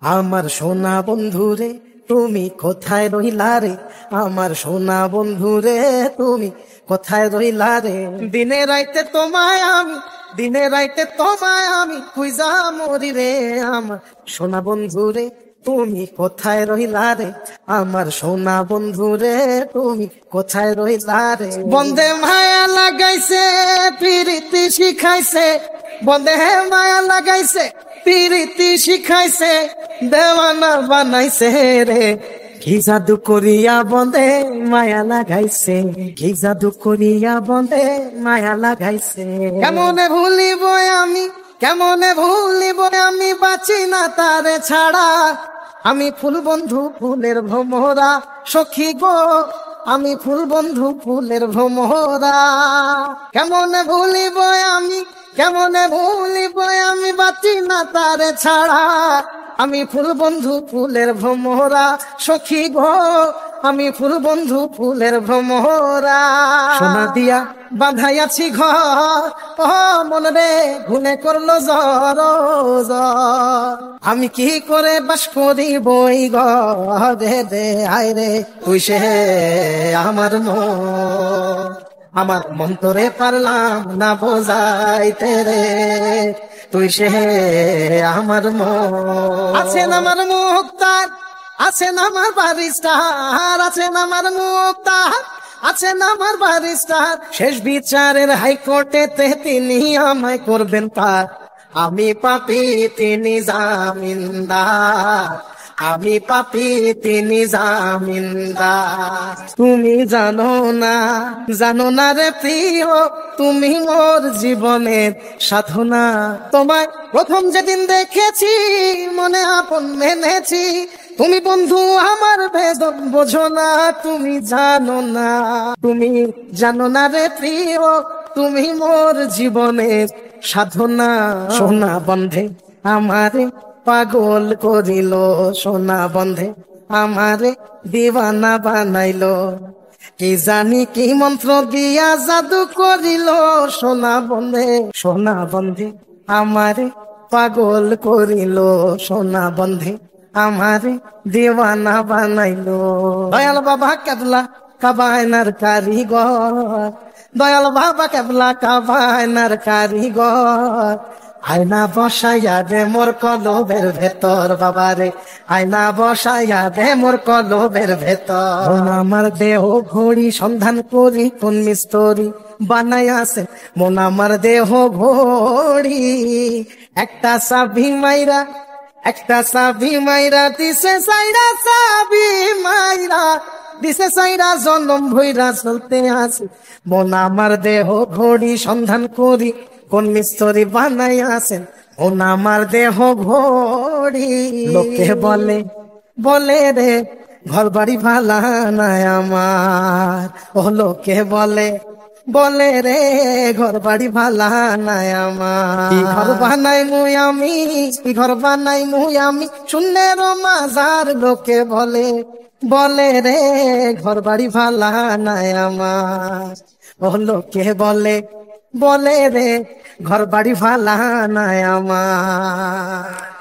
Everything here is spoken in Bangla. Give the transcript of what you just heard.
আমার সোনা বন্ধুরে তুমি কোথায় রইলা রে, আমার সোনা বন্ধুরে তুমি কোথায় রইলা রে। দিনে রাইতে তোমায় আমি খুঁজা মরি রে, আমার সোনা বন্ধুরে তুমি কোথায় রইলা রে, আমার সোনা বন্ধুরে তুমি কোথায় রইলা রে। বন্দে মায়া লাগাইছে প্রীতি শিখাইছে, বন্দে মায়া লাগাইছে প্রীতি শিখাইছে, দেওয়ানা বানাইছে রে। কি জাদু করিয়া বন্দে মায়া লাগাইছে, কি জাদু করিয়া বন্দে মায়া লাগাইছে। কেমনে ভুলিব আমি বাঁচি না তারে ছাড়া, আমি ফুল বন্ধু ফুলের ভ্রমরা সখী গো, আমি ফুল বন্ধু ফুলের ভ্রমরা। কেমনে ভুলিব আমি বাঁচি না তারে ছাড়া, আমি ফুল বন্ধু ফুলের ভ্রমরা সখী গো, আমি ফুল বন্ধু ফুলের ভ্রমরা। সোনা দিয়া বাঁধাইয়াছি ঘর, ও মন রে ভুলে করলো জ্বর জ্বর, আমি কি করে বাস করি বই ঘরে রে। আয় রে তুই সে আমার মন, আমার মন্তরে পারলাম না বোঝাইতে রে, তুই সে আমার মন। আছেন আমার মুক্তার, আছেন আমার বারিস্টার, আছেন আমার মুক্তার, আছেন আমার বারিস্টার, শেষ বিচারের হাইকোর্টেতে তিনি আমায় করবেন পার। আমি পাপী তিনি জামিনদার, আমি পাপী তিনি জামিনদার। তুমি জানো না রে প্রিয়, তুমি মোর জীবনের সাধনা। তোমায় প্রথম যেদিন দেখেছি মনে আপন মেনেছি, তুমি বন্ধু আমার বেদন বোঝো না, তুমি জানো না রে প্রিয়, তুমি মোর জীবনের সাধনা। সোনা বন্ধে আমারে পাগল করিল, সোনা বন্ধে আমারে দিওয়ানা বানাইলো, কি জানি কি মন্ত্র দিয়া জাদু করিল। সোনা বন্ধে আমারে পাগল করিল, সোনা বন্ধে আমারে দিওয়ানা বানাইলো। দয়াল বাবা কেবলা কাবায়নার কারিগর, দয়াল বাবা কেবলা কাবায়নার কারিগর, আয়না বসাইয়া দে মোর কলবের ভেতর বাবারে, আয়না বসাইয়া দে মোর কলবের ভেতর। আমার দেহ ঘড়ি সন্ধান করি কোন মিস্তরি বানাইয়াছে, মন আমার দেহ ঘড়ি একটা চাবি মাইরা দিছে সাইরা, চাবি মাইরা দিছে সাইরা, জনম ভইরা চলতে আছে। মন আমার দেহ ঘড়ি সন্ধান করি কোন মিস্তরি বানাই আছেন, মন আমার দেহ ঘড়ি। লোকে বলে রে ঘর বাড়ি ভালা নাই আমার, ও লোকে বলে রে ঘর বাড়ি ভালা নাই আমার। ঘর বানাই মুই আমি শূন্যের মাজার, লোকে বলে রে ঘর বাড়ি ভালা নাই আমার, ও লোকে বলে রে ঘর বাড়ি ভালা নাই আমার।